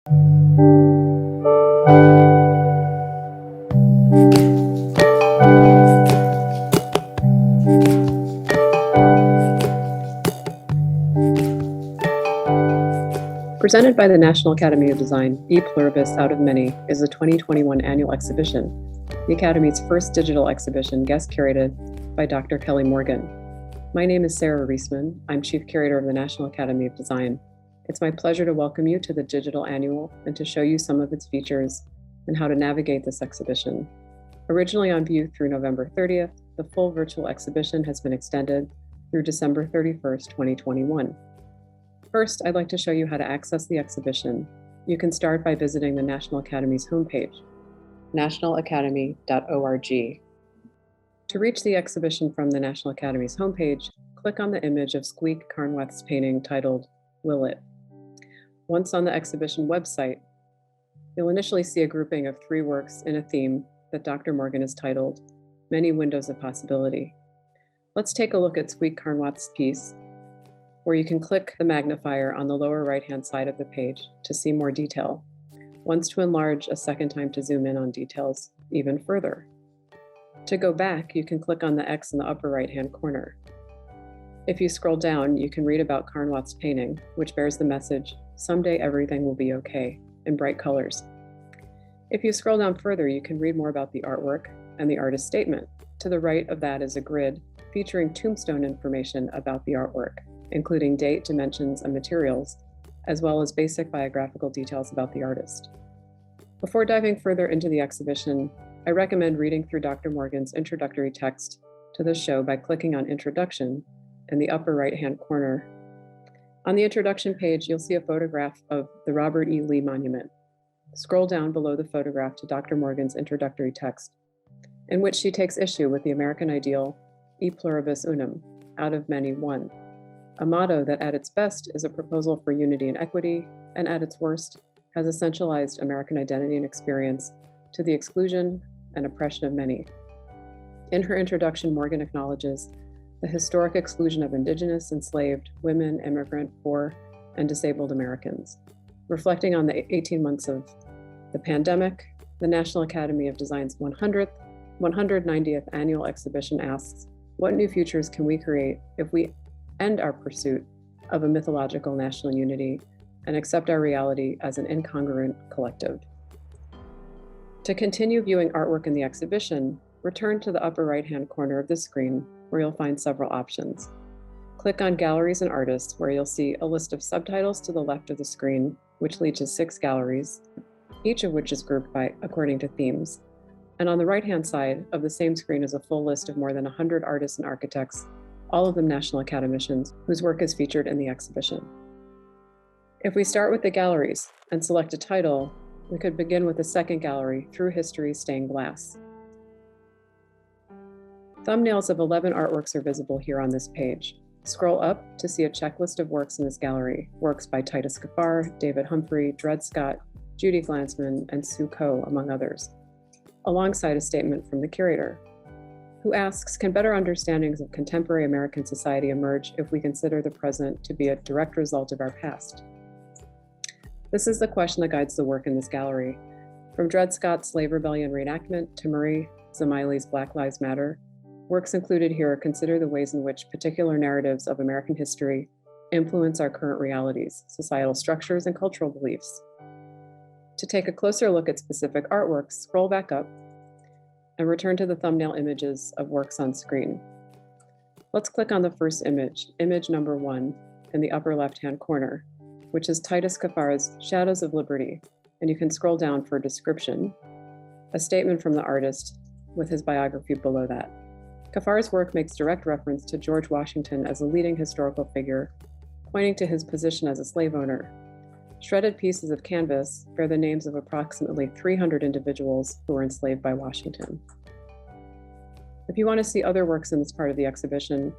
Presented by the National Academy of Design, E Pluribus Out of Many is the 2021 annual exhibition, the Academy's first digital exhibition guest curated by Dr. Kelli Morgan. My name is Sara Reisman. I'm Chief Curator of the National Academy of Design. It's my pleasure to welcome you to the digital annual and to show you some of its features and how to navigate this exhibition. Originally on view through November 30th, the full virtual exhibition has been extended through December 31st, 2021. First, I'd like to show you how to access the exhibition. You can start by visiting the National Academy's homepage, nationalacademy.org. To reach the exhibition from the National Academy's homepage, click on the image of Squeak Carnwath's painting titled, Will It? Once on the exhibition website, you'll initially see a grouping of 3 works in a theme that Dr. Morgan has titled, Many Windows of Possibility. Let's take a look at Squeak Carnwath's piece, where you can click the magnifier on the lower right-hand side of the page to see more detail. Once to enlarge, a second time to zoom in on details even further. To go back, you can click on the X in the upper right-hand corner. If you scroll down, you can read about Carnwath's painting, which bears the message, Someday everything will be okay, in bright colors. If you scroll down further, you can read more about the artwork and the artist's statement. To the right of that is a grid featuring tombstone information about the artwork, including date, dimensions, and materials, as well as basic biographical details about the artist. Before diving further into the exhibition, I recommend reading through Dr. Morgan's introductory text to the show by clicking on Introduction in the upper right-hand corner. On the introduction page, you'll see a photograph of the Robert E. Lee Monument. Scroll down below the photograph to Dr. Morgan's introductory text, in which she takes issue with the American ideal, E pluribus unum, out of many one, a motto that at its best is a proposal for unity and equity, and at its worst has essentialized American identity and experience to the exclusion and oppression of many. In her introduction, Morgan acknowledges the historic exclusion of Indigenous, enslaved, women, immigrant, poor, and disabled Americans. Reflecting on the 18 months of the pandemic, the National Academy of Design's 190th annual exhibition asks, what new futures can we create if we end our pursuit of a mythological national unity and accept our reality as an incongruent collective? To continue viewing artwork in the exhibition, return to the upper right-hand corner of the screen where you'll find several options. Click on Galleries and Artists, where you'll see a list of subtitles to the left of the screen, which lead to 6 galleries, each of which is grouped by according to themes. And on the right-hand side of the same screen is a full list of more than 100 artists and architects, all of them National Academicians, whose work is featured in the exhibition. If we start with the galleries and select a title, we could begin with the second gallery, Through History's Stained Glass. Thumbnails of 11 artworks are visible here on this page. Scroll up to see a checklist of works in this gallery, works by Titus Kaphar, David Humphrey, Dred Scott, Judy Glansman, and Sue Coe, among others, alongside a statement from the curator, who asks, can better understandings of contemporary American society emerge if we consider the present to be a direct result of our past? This is the question that guides the work in this gallery. From Dred Scott's Slave Rebellion reenactment to Marie Zamiley's Black Lives Matter, works included here consider the ways in which particular narratives of American history influence our current realities, societal structures, and cultural beliefs. To take a closer look at specific artworks, scroll back up and return to the thumbnail images of works on screen. Let's click on the first image, image number 1, in the upper left-hand corner, which is Titus Kaphar's Shadows of Liberty, and you can scroll down for a description, a statement from the artist with his biography below that. Kaphar's work makes direct reference to George Washington as a leading historical figure, pointing to his position as a slave owner. Shredded pieces of canvas bear the names of approximately 300 individuals who were enslaved by Washington. If you want to see other works in this part of the exhibition,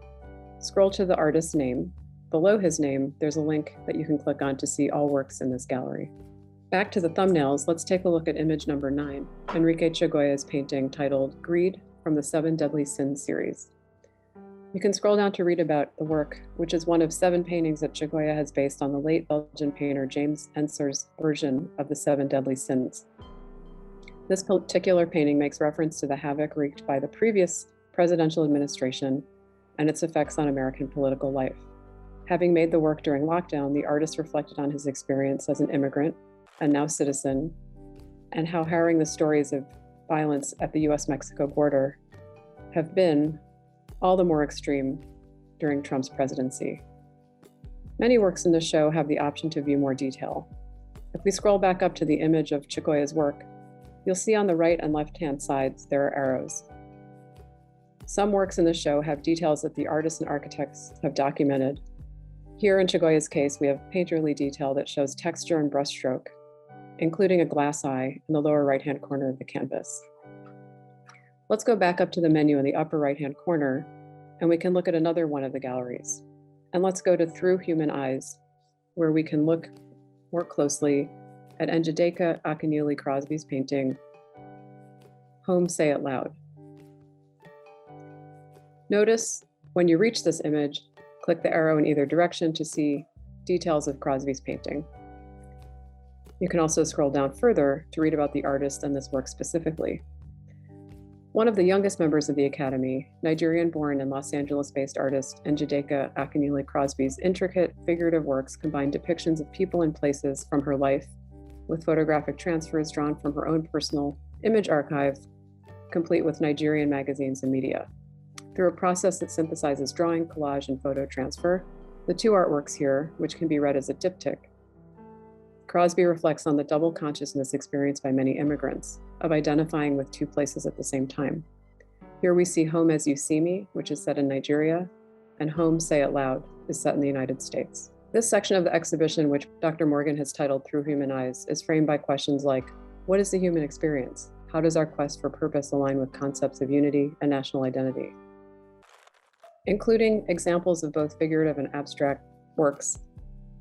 scroll to the artist's name. Below his name, there's a link that you can click on to see all works in this gallery. Back to the thumbnails, let's take a look at image number 9, Enrique Chagoya's painting titled Greed from the 7 Deadly Sins series. You can scroll down to read about the work, which is one of 7 paintings that Chagoya has based on the late Belgian painter James Ensor's version of the 7 deadly sins. This particular painting makes reference to the havoc wreaked by the previous presidential administration and its effects on American political life. Having made the work during lockdown, the artist reflected on his experience as an immigrant and now citizen, and how harrowing the stories of violence at the US-Mexico border have been all the more extreme during Trump's presidency. Many works in the show have the option to view more detail. If we scroll back up to the image of Chagoya's work, you'll see on the right and left-hand sides there are arrows. Some works in the show have details that the artists and architects have documented. Here in Chagoya's case, we have painterly detail that shows texture and brushstroke, including a glass eye in the lower right-hand corner of the canvas. Let's go back up to the menu in the upper right-hand corner, and we can look at another one of the galleries. And let's go to Through Human Eyes, where we can look more closely at Njideka Akinyele Crosby's painting, Home Say It Loud. Notice when you reach this image, click the arrow in either direction to see details of Crosby's painting. You can also scroll down further to read about the artist and this work specifically. One of the youngest members of the Academy, Nigerian-born and Los Angeles-based artist Njideka Akinyele Crosby's intricate figurative works combine depictions of people and places from her life with photographic transfers drawn from her own personal image archive, complete with Nigerian magazines and media. Through a process that synthesizes drawing, collage, and photo transfer, the 2 artworks here, which can be read as a diptych, Crosby reflects on the double consciousness experienced by many immigrants of identifying with 2 places at the same time. Here we see Home As You See Me, which is set in Nigeria, and Home Say It Loud is set in the United States. This section of the exhibition, which Dr. Morgan has titled Through Human Eyes, is framed by questions like, what is the human experience? How does our quest for purpose align with concepts of unity and national identity? Including examples of both figurative and abstract works,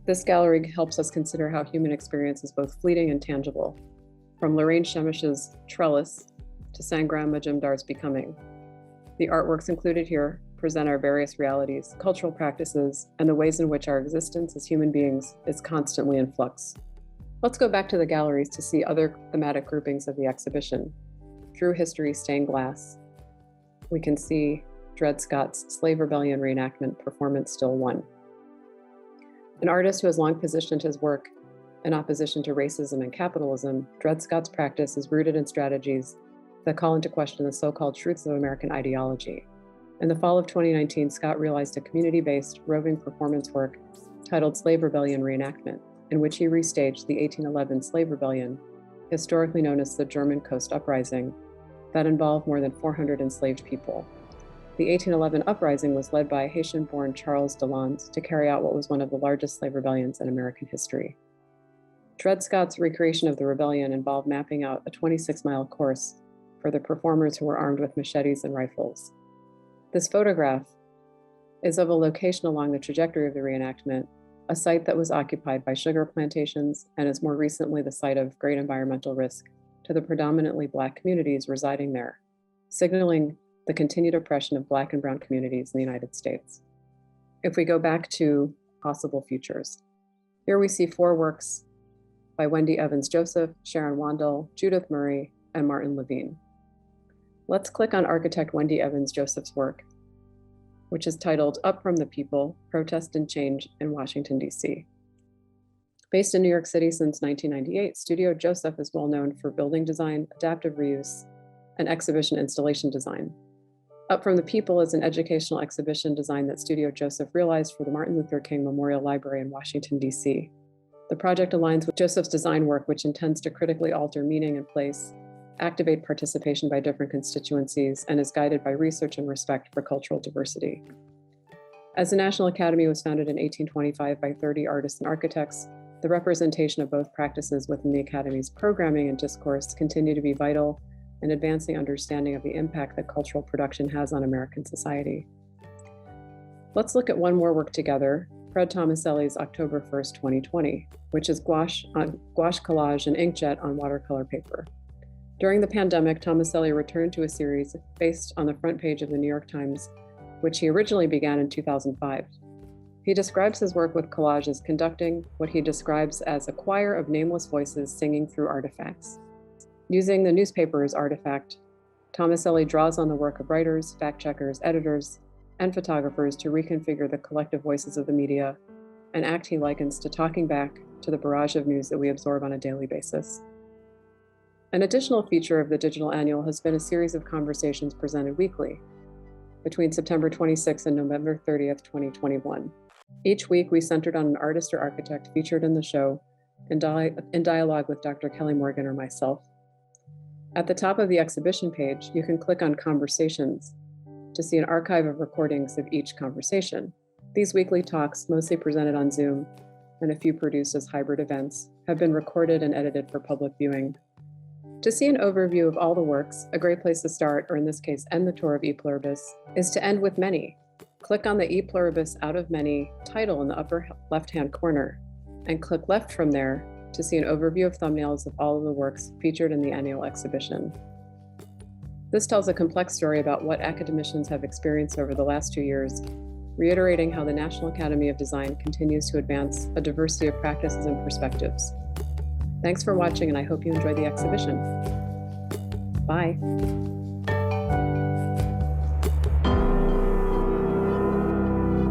this gallery helps us consider how human experience is both fleeting and tangible, from Lorraine Shemish's Trellis to Sangram Majumdar's Becoming. The artworks included here present our various realities, cultural practices, and the ways in which our existence as human beings is constantly in flux. Let's go back to the galleries to see other thematic groupings of the exhibition. Through History, Stained Glass, we can see Dred Scott's Slave Rebellion reenactment, Performance Still One. An artist who has long positioned his work in opposition to racism and capitalism, Dred Scott's practice is rooted in strategies that call into question the so-called truths of American ideology. In the fall of 2019, Scott realized a community-based roving performance work titled Slave Rebellion Reenactment, in which he restaged the 1811 Slave Rebellion, historically known as the German Coast Uprising, that involved more than 400 enslaved people. The 1811 uprising was led by Haitian-born Charles Delans to carry out what was one of the largest slave rebellions in American history. Dred Scott's recreation of the rebellion involved mapping out a 26-mile course for the performers who were armed with machetes and rifles. This photograph is of a location along the trajectory of the reenactment, a site that was occupied by sugar plantations and is more recently the site of great environmental risk to the predominantly Black communities residing there, signaling the continued oppression of Black and Brown communities in the United States. If we go back to possible futures, here we see 4 works by Wendy Evans Joseph, Sharon Wandel, Judith Murray, and Martin Levine. Let's click on architect Wendy Evans Joseph's work, which is titled Up From the People, Protest and Change in Washington, D.C. Based in New York City since 1998, Studio Joseph is well known for building design, adaptive reuse, and exhibition installation design. Up From the People is an educational exhibition design that Studio Joseph realized for the Martin Luther King Memorial Library in Washington, D.C. The project aligns with Joseph's design work, which intends to critically alter meaning and place, activate participation by different constituencies, and is guided by research and respect for cultural diversity. As the National Academy was founded in 1825 by 30 artists and architects, the representation of both practices within the Academy's programming and discourse continue to be vital in advancing understanding of the impact that cultural production has on American society. Let's look at one more work together, Fred Tomaselli's October 1st, 2020, which is gouache collage and inkjet on watercolor paper. During the pandemic, Tomaselli returned to a series based on the front page of the New York Times which he originally began in 2005. He describes his work with collage as conducting what he describes as a choir of nameless voices singing through artifacts. Using the newspaper as artifact, Tomaselli draws on the work of writers, fact-checkers, editors, and photographers to reconfigure the collective voices of the media, an act he likens to talking back to the barrage of news that we absorb on a daily basis. An additional feature of the digital annual has been a series of conversations presented weekly between September 26th and November 30th, 2021. Each week, we centered on an artist or architect featured in the show in dialogue with Dr. Kelli Morgan or myself. At the top of the exhibition page, you can click on Conversations to see an archive of recordings of each conversation. These weekly talks, mostly presented on Zoom and a few produced as hybrid events, have been recorded and edited for public viewing. To see an overview of all the works, a great place to start, or in this case, end the tour of ePluribus, is to end with Many. Click on the ePluribus Out of Many title in the upper left-hand corner, and click left from there to see an overview of thumbnails of all of the works featured in the annual exhibition. This tells a complex story about what academicians have experienced over the last 2 years, reiterating how the National Academy of Design continues to advance a diversity of practices and perspectives. Thanks for watching, and I hope you enjoy the exhibition. Bye.